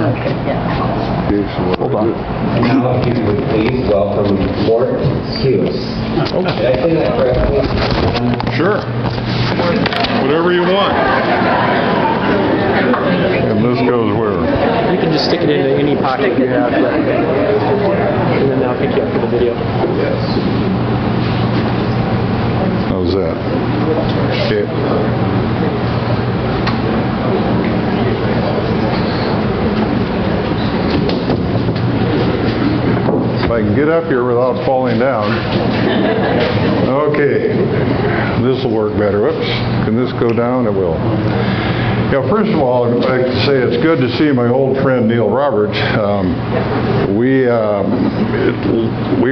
Okay, yeah. Hold on. And now, if you would please welcome Mort Skewes. Did I say that correctly? Sure. Whatever you want. And this goes where? You can just stick it into any pocket you have, and then I'll pick you up for the video. How's that? Okay. If I can get up here without falling down. Okay. This will work better. Whoops. Can this go down? It will. Yeah, first of all, I'd like to say it's good to see my old friend Neil Roberts. We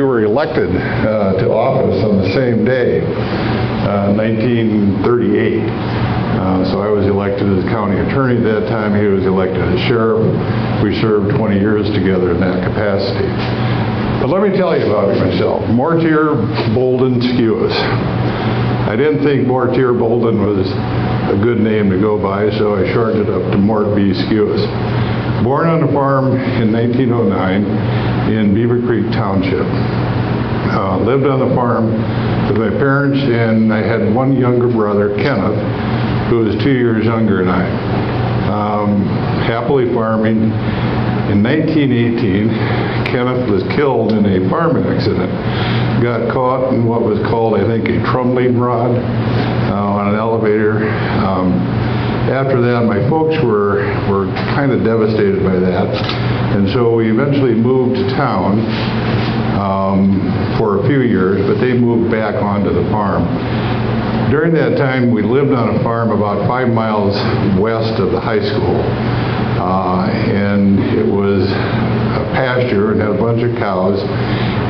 were elected to office on the same day, 1938. So I was elected as county attorney at that time. He was elected as sheriff. We served 20 years together in that capacity. But let me tell you about myself. Mortier Bolden Skewes. I didn't think Mortier Bolden was a good name to go by, so I shortened it up to Mort B. Skewes. Born on a farm in 1909 in Beaver Creek Township. Lived on the farm with my parents, and I had one younger brother, Kenneth, who was 2 years younger than I. Happily farming. In 1918, Kenneth was killed in a farm accident. Got caught in what was called, I think, a trundling rod on an elevator. After that, my folks were kind of devastated by that, and so we eventually moved to town for a few years, but they moved back onto the farm. During that time, we lived on a farm about 5 miles west of the high school, and it was a pasture and had a bunch of cows,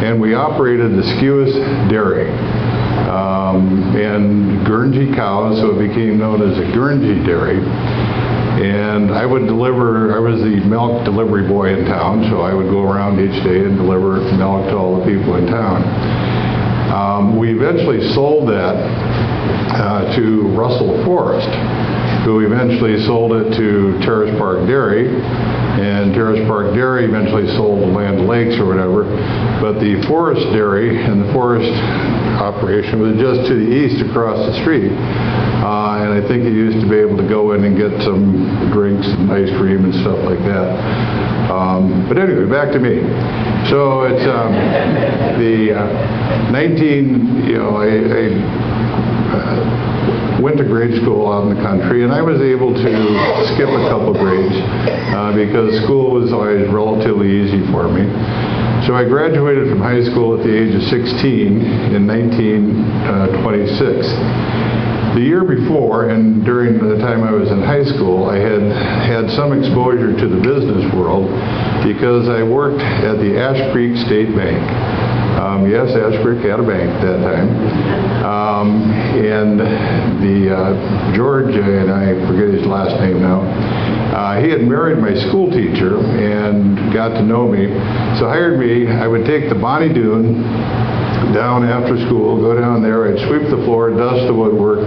and we operated the Skewes Dairy. And Guernsey cows, so it became known as a Guernsey Dairy. And I was the milk delivery boy in town, so I would go around each day and deliver milk to all the people in town. We eventually sold that to Russell Forrest, who eventually sold it to Terrace Park Dairy, and Terrace Park Dairy eventually sold the Land Lakes or whatever, but the Forrest Dairy and the Forrest operation was just to the east across the street, and I think you used to be able to go in and get some drinks and ice cream and stuff like that. But anyway, back to me. So it's I went to grade school out in the country, and I was able to skip a couple grades because school was always relatively easy for me. So I graduated from high school at the age of 16 in 1926. The year before, and during the time I was in high school, I had some exposure to the business world because I worked at the Ash Creek State Bank. Yes, Ash Creek had a bank at that time. And George, and I forget his last name now, he had married my school teacher and got to know me, so hired me. I would take the Bonnie Doon down after school, go down there, I'd sweep the floor, dust the woodwork,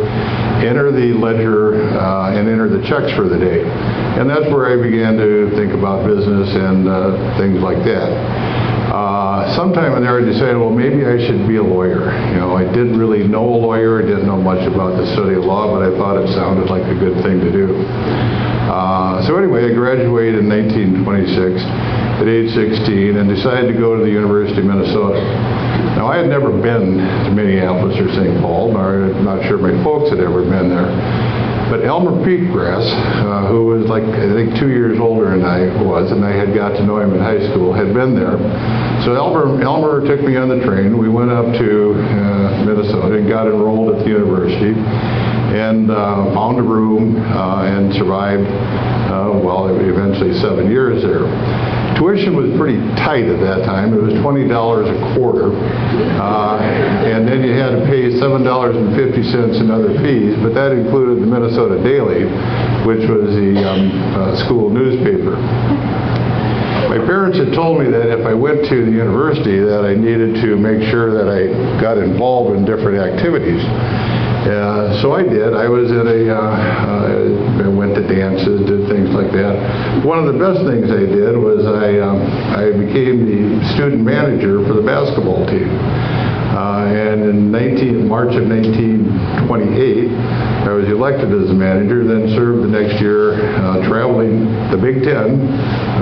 enter the ledger, and enter the checks for the day. And that's where I began to think about business and things like that. Sometime in there I decided, well, maybe I should be a lawyer. You know, I didn't really know a lawyer, I didn't know much about the study of law, but I thought it sounded like a good thing to do. So anyway, I graduated in 1926 at age 16 and decided to go to the University of Minnesota. Now, I had never been to Minneapolis or St. Paul, nor I'm not sure my folks had ever been there. But Elmer Peatgrass, who was like, I think 2 years older than I was, and I had got to know him in high school, had been there. So Elmer took me on the train. We went up to Minnesota and got enrolled at the university and found a room and survived, well, eventually 7 years there. Tuition was pretty tight at that time. It was $20 a quarter, and then you had to pay $7.50 in other fees, but that included the Minnesota Daily, which was the school newspaper. My parents had told me that if I went to the university that I needed to make sure that I got involved in different activities. So I did. I was at I went to dances, did things like that. one of the best things I did was I became the student manager for the basketball team. And in March of 1928, I was elected as the manager, then served the next year traveling the Big Ten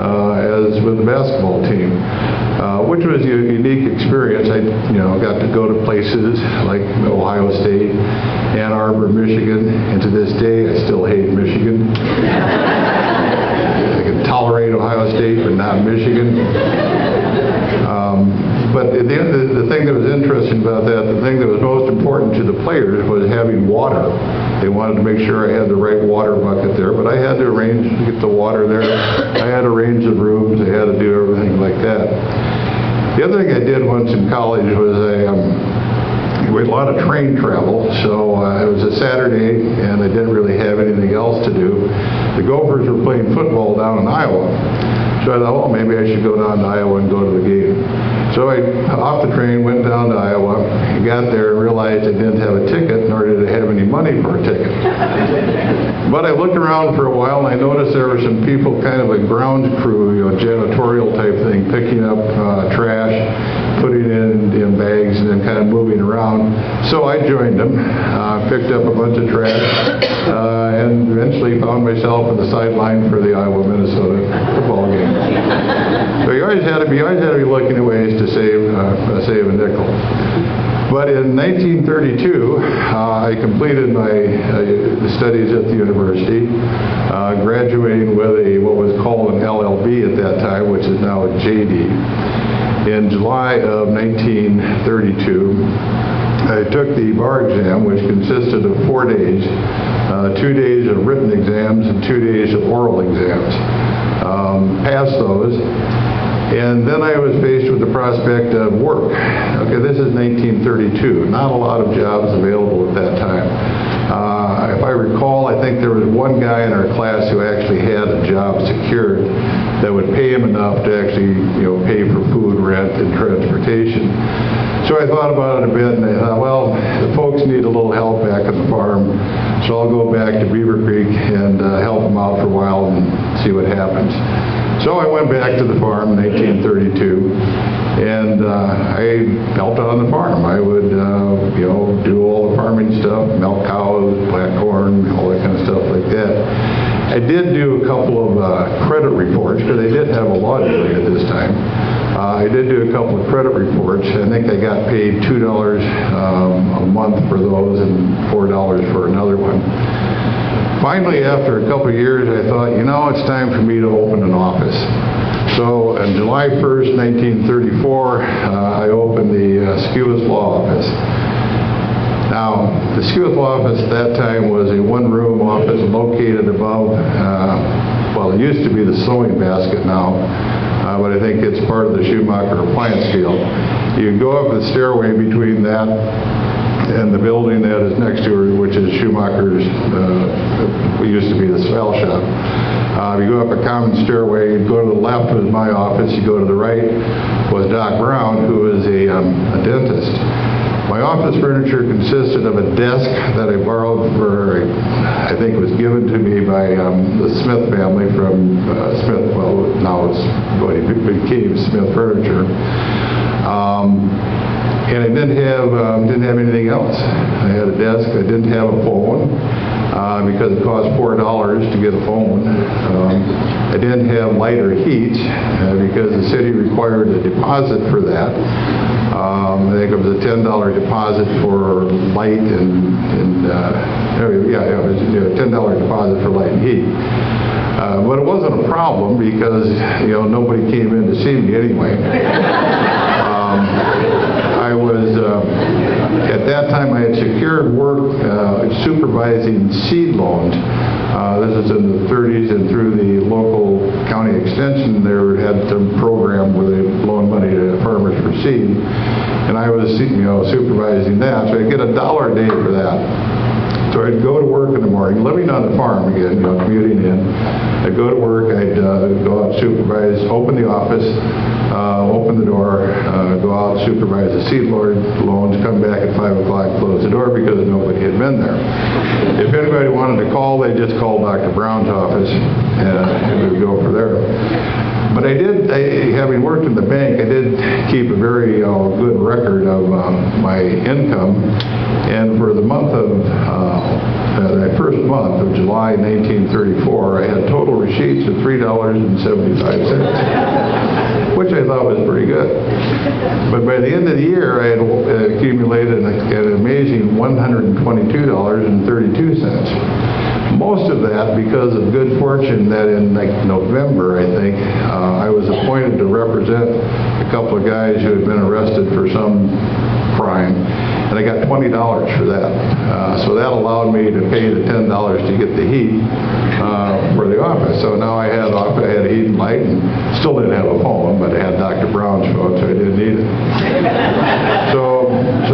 as with the basketball team, which was a unique experience. I got to go to places like Ohio State, Ann Arbor, Michigan, and to this day I still hate Michigan. I can tolerate Ohio State, but not Michigan. But at the end, the thing that was interesting about that, the thing that was most important to the players was having water. They wanted to make sure I had the right water bucket there, but I had to arrange to get the water there. I had to arrange the rooms. I had to do everything like that. The other thing I did once in college was we had a lot of train travel, so it was a Saturday, and I didn't really have anything else to do. The Gophers were playing football down in Iowa. So I thought, well, maybe I should go down to Iowa and go to the game. So I, off the train, went down to Iowa, got there and realized I didn't have a ticket, nor did I have any money for a ticket. But I looked around for a while, and I noticed there were some people, kind of a grounds crew, janitorial type thing, picking up trash, putting it in bags, and then kind of moving around. So I joined them, picked up a bunch of trash, and eventually found myself on the sideline for the Iowa-Minnesota football game. So you always had to be looking at ways to save a nickel. But in 1932, I completed my studies at the university, graduating with what was called an LLB at that time, which is now a JD. In July of 1932, I took the bar exam, which consisted of 4 days, 2 days of written exams and 2 days of oral exams. Passed those, and then I was faced with the prospect of work. Okay, this is 1932. Not a lot of jobs available at that time. If I recall, I think there was one guy in our class who actually had a job secured that would pay him enough to actually, pay for food, rent, and transportation. So I thought about it a bit, and I thought, well, the folks need a little help back at the farm, so I'll go back to Beaver Creek and help them out for a while and see what happens. So I went back to the farm in 1932, and I helped out on the farm. I would, do all the farming stuff, milk cows, plant corn, all that kind of stuff like that. I did do a couple of credit reports, because I did have a law degree at this time. I did do a couple of credit reports. I think I got paid $2 a month for those and $4 for another one. Finally, after a couple of years, I thought, it's time for me to open an office. So on July 1st, 1934, I opened the Skewes Law Office. Now, the Skewes Law Office at that time was a one-room office located above, it used to be the sewing basket now, but I think it's part of the Schumacher appliance field. You can go up the stairway between that and the building that is next to her, which is Schumacher's, used to be the swell shop. You go up a common stairway, you go to the left was my office, you go to the right was Doc Brown, who is a dentist. My office furniture consisted of a desk that I borrowed I think it was given to me by the Smith family from Smith, now it's what became Smith Furniture. And I didn't have anything else. I had a desk. I didn't have a phone because it cost $4 to get a phone. I didn't have light or heat because the city required a deposit for that. I think it was a $10 deposit for light and it was a $10 deposit for light and heat. But it wasn't a problem because nobody came in to see me anyway. I was, at that time I had secured work supervising seed loans. This is in the 30s, and through the local county extension they had some program where they loan money to farmers for seed. And I was supervising that, so I get $1 a day for that. So I'd go to work in the morning, living on the farm again, commuting in. I'd go to work, I'd go out, supervise, open the office, open the door, go out, supervise the seed loans, come back at 5 o'clock, close the door because nobody had been there. If anybody wanted to call, they just called Dr. Brown's office, and we would go for there. But having worked in the bank, I did keep a very good record of my income. And for the month of, that first month of July 1934, I had total receipts of $3.75, which I thought was pretty good. But by the end of the year, I had accumulated an amazing $122.32. Most of that because of good fortune that in November, I think, I was appointed to represent a couple of guys who had been arrested for some crime, and I got $20 for that. So that allowed me to pay the $10 to get the heat for the office. So now I had heat and light, and still didn't have a phone, but I had Dr. Brown's phone, so I didn't need it. So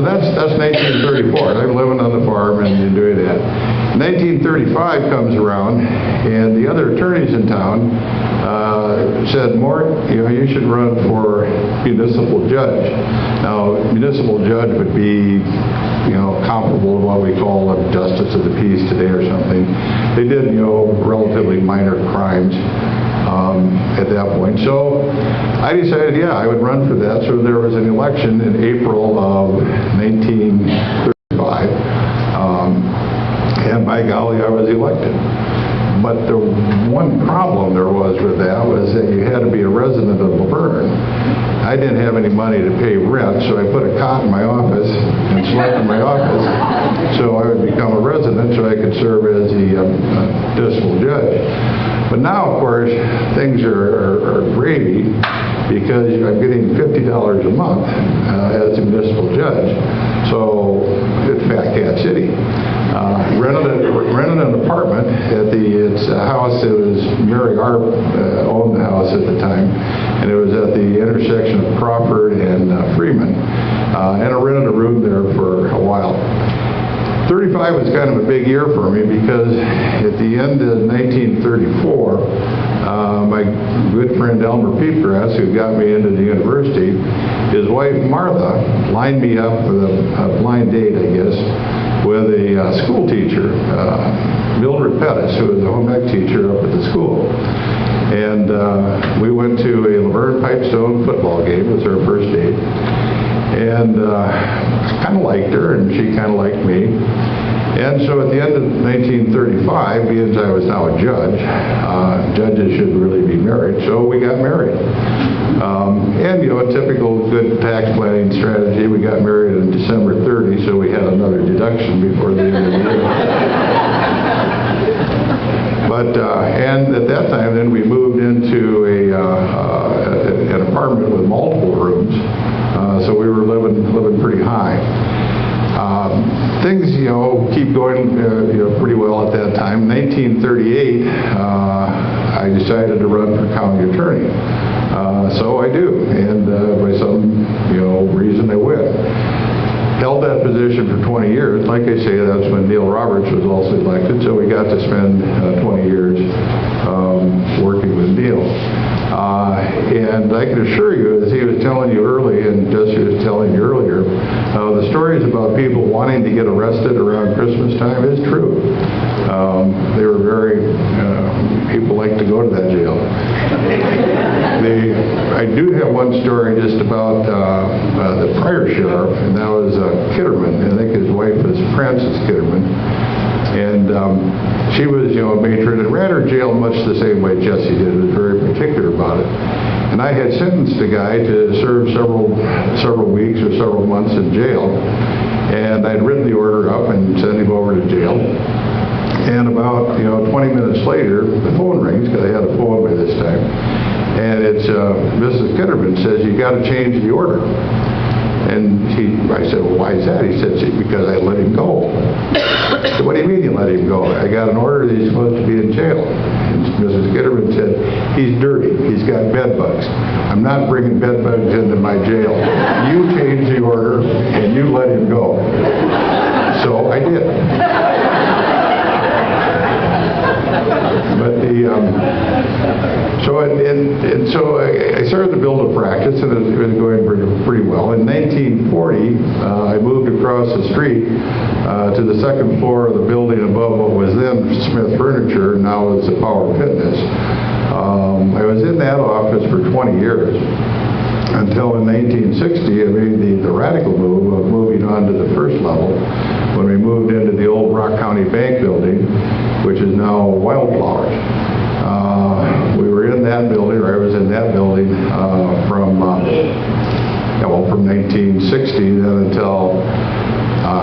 that's 1934. I'm living on the farm and doing that. 1935 comes around, and the other attorneys in town said, Mort, you should run for municipal judge. Now, municipal judge would be, comparable to what we call a justice of the peace today or something. They did, relatively minor crimes at that point. So I decided, I would run for that. So there was an election in April of 1935. And by golly, I was elected. But the one problem there was with that was that you had to be a resident of Laverne. I didn't have any money to pay rent, so I put a cot in my office and slept in my office so I would become a resident so I could serve as the municipal judge. But now, of course, things are gravy because I'm getting $50 a month as a municipal judge. So it's Fat Cat City. Rented an apartment at it's a house. It was Mary Arp owned the house at the time, and it was at the intersection of Crawford and Freeman. And I rented a room there for a while. 35 was kind of a big year for me because at the end of 1934, my good friend Elmer Peepgrass, who got me into the university, his wife Martha lined me up with a blind date, I guess, with a school teacher, Mildred Pettis, who was a home ec teacher up at the school. And we went to a Laverne Pipestone football game. It was our first date. And I kind of liked her, and she kind of liked me. And so at the end of 1935, being I was now a judge, judges should really be married, so we got married. And, a typical good tax planning strategy, we got married on December 30, so we had another deduction before the end of the year. But, and at that time, then we moved into an apartment with multiple rooms, so we were living pretty high. Things, keep going, pretty well at that time. 1938, I decided to run for county attorney. So I do, and by some, reason I win. Held that position for 20 years. Like I say, that's when Neil Roberts was also elected, so we got to spend 20 years working with Neil. And I can assure you, as he was telling you early, and Jesse was telling you earlier, the stories about people wanting to get arrested around Christmas time is true. They were people like to go to that jail. I do have one story just about the prior sheriff, and that was Kitterman. I think his wife was Frances Kitterman. And she was, a matron and ran her jail much the same way Jesse did. Was very particular about it. And I had sentenced a guy to serve several weeks or several months in jail. And I'd written the order up and sent him over to jail. And about 20 minutes later, the phone rings because I had a phone by this time. And it's Mrs. Kitterman says, "You got to change the order." And I said, "Well, why is that?" He said, "Because I let him go." I said, "What do you mean you let him go? I got an order that he's supposed to be in jail." And Mrs. Kitterman said, "He's dirty. He's got bed bugs. I'm not bringing bed bugs into my jail. You change the order and you let him go." So I did. So I started to build a practice, and it was going pretty well. In 1940, I moved across the street to the second floor of the building above what was then Smith Furniture, now is the Power Fitness. I was in that office for 20 years until in 1960 I made the radical move of moving on to the first level when we moved into the old Rock County Bank building, which is now Wildflowers. We were in that building, or I was in that building from 1960 then until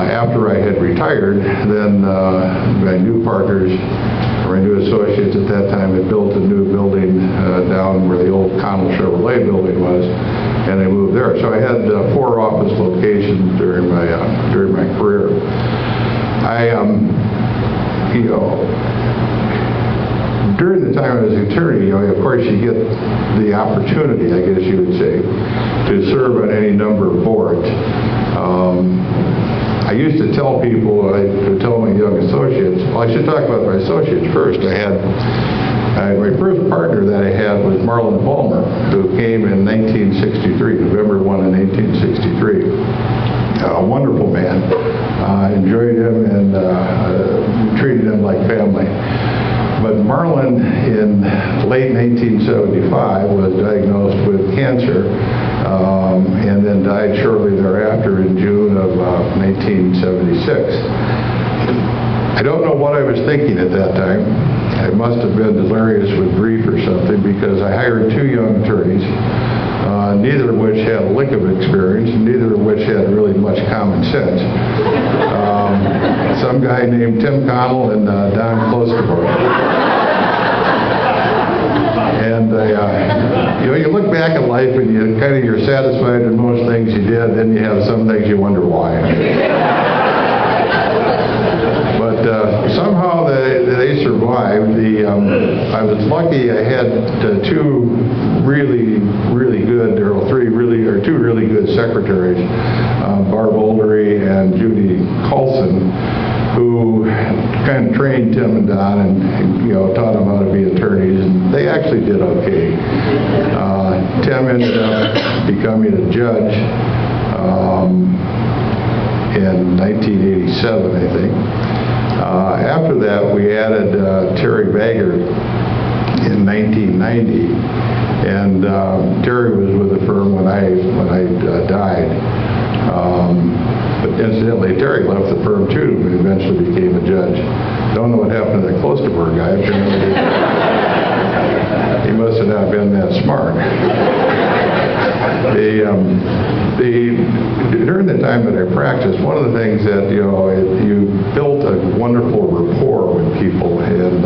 after I had retired. Then my new partners, or my new associates at that time, had built a new building down where the old Connell Chevrolet building was, and they moved there. So I had 4 office locations during my career. During the time I was an attorney, of course, you get the opportunity, I guess you would say, to serve on any number of boards. I used to tell people, I would tell my young associates, well, I should talk about my associates first. My first partner that I had was Marlon Palmer, who came in 1963, November 1 in 1863. A wonderful man. Enjoyed him and treated him like family. But Marlon, in late 1875, was diagnosed with cancer and then died shortly thereafter in June of 1976. I don't know what I was thinking at that time. I must have been delirious with grief or something, because I hired 2 young attorneys, neither of which had a lick of experience, and neither of which had really much common sense. Some guy named Tim Connell and Don Klosterbuer. And you look back at life and you're satisfied with most things you did, then you have some things you wonder why. But somehow they survived. I was lucky I had 2 really good, or 2 really good secretaries, Barb Oldery and Judy Coulson, who kind of trained Tim and Don and taught them how to be attorneys, and they actually did okay. Tim ended up becoming a judge in 1987, I think. After that, we added Terry Baggert in 1990, and Terry was with the firm when I died. But incidentally, Terry left the firm too, but eventually became a judge. Don't know what happened to that Klosterbuer guy. Apparently, he must have not been that smart. During the time that I practiced, one of the things that you built a wonderful rapport with people, and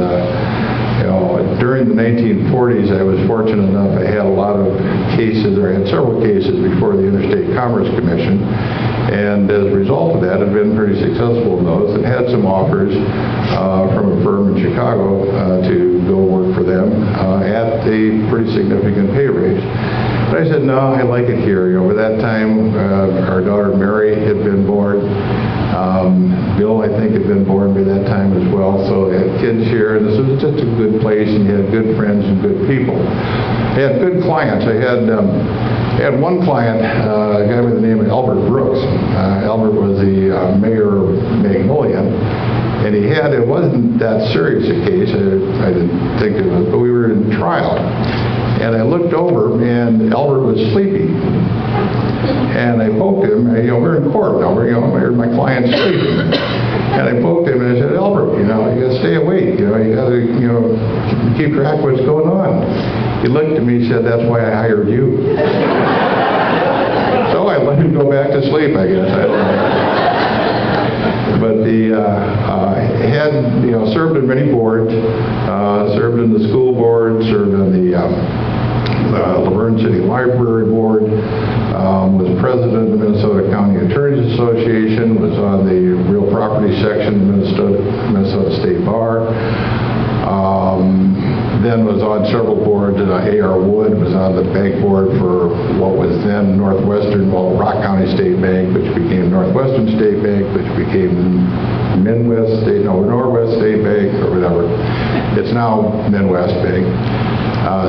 during the 1940s, I was fortunate enough. I had a lot of cases, or I had several cases before the Interstate Commerce Commission, and as a result of that, I've been pretty successful in those, and had some offers from a firm in Chicago to go work for them at a pretty significant pay raise. But I said, no, I like it here. By that time, our daughter Mary had been born. Bill, I think, had been born by that time as well. So I had kids here. This was just a good place, and you had good friends and good people. I had good clients. I had one client, a guy by the name of Albert Brooks. Albert was the mayor of Magnolia. And it wasn't that serious a case. I didn't think it was, but we were in trial. And I looked over, and Albert was sleeping. And I poked him. We're in court now. My client's sleeping. And I poked him, and I said, Albert, you got to stay awake. You got to, keep track of what's going on. He looked at me and said, that's why I hired you. So I let him go back to sleep, I guess. I don't know. But had served on many boards, served in the school board, served on the Laverne City Library Board, was president of the Minnesota County Attorneys Association, was on the real property section of the Minnesota State Bar, then was on several boards. A.R. Wood was on the bank board for what was then Rock County State Bank, which became Northwestern State Bank, which became Northwest State Bank or whatever. It's now Midwest Bank.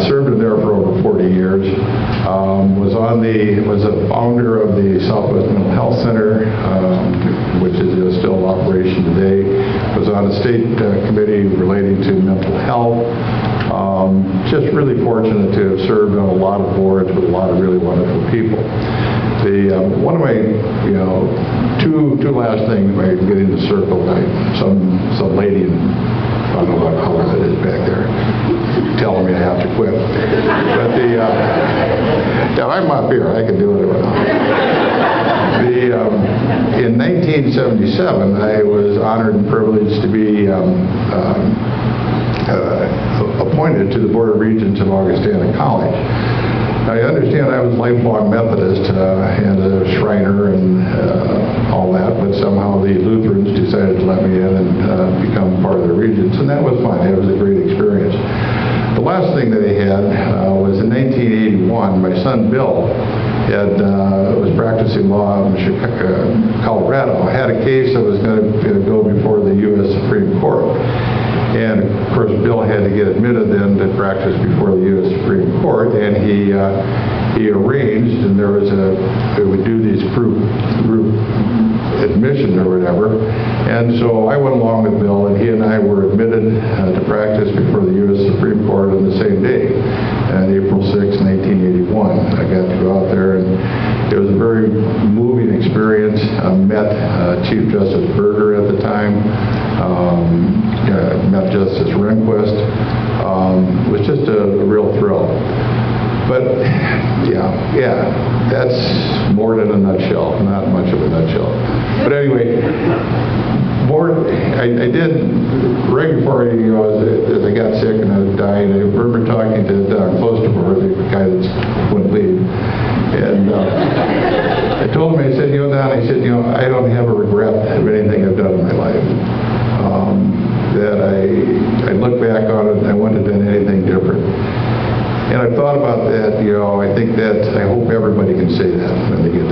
Served in there for over 40 years. Was a founder of the Southwest Mental Health Center, which is still in operation today. Was on a state committee relating to mental health. Just really fortunate to have served on a lot of boards with a lot of really wonderful people. One of my, two last things, by getting the circle, some lady, I don't know what color that is back there, telling me I have to quit. But I'm up here, I can do whatever now. In 1977, I was honored and privileged to be appointed to the Board of Regents of Augustana College. I understand I was a lifelong Methodist and a Shriner and all that, but somehow the Lutherans decided to let me in and become part of the Regents, and that was fine. It was a great experience. The last thing that I had was in 1981, my son Bill was practicing law in Colorado, had a case that was going to go before the U.S. Supreme Court. And of course, Bill had to get admitted then to practice before the U.S. Supreme Court, and he arranged, and they would do these group admission or whatever. And so I went along with Bill, and he and I were admitted to practice before the U.S. Supreme Court on the same day, on April 6, 1981. I got to go out there, and it was a very moving experience. I met Chief Justice Berger at the time. Met Justice Rehnquist. It was just a real thrill. But yeah, that's Mort in a nutshell. Not much of a nutshell. But anyway, Mort, I did right before as I got sick and I was dying. I remember talking to Klosterbuer, the guy that wouldn't leave, and I told him, I said, Don, I don't have a regret of anything I've done in my life. That I look back on it and I wouldn't have done anything different. And I've thought about that, I think that I hope everybody can say that when they get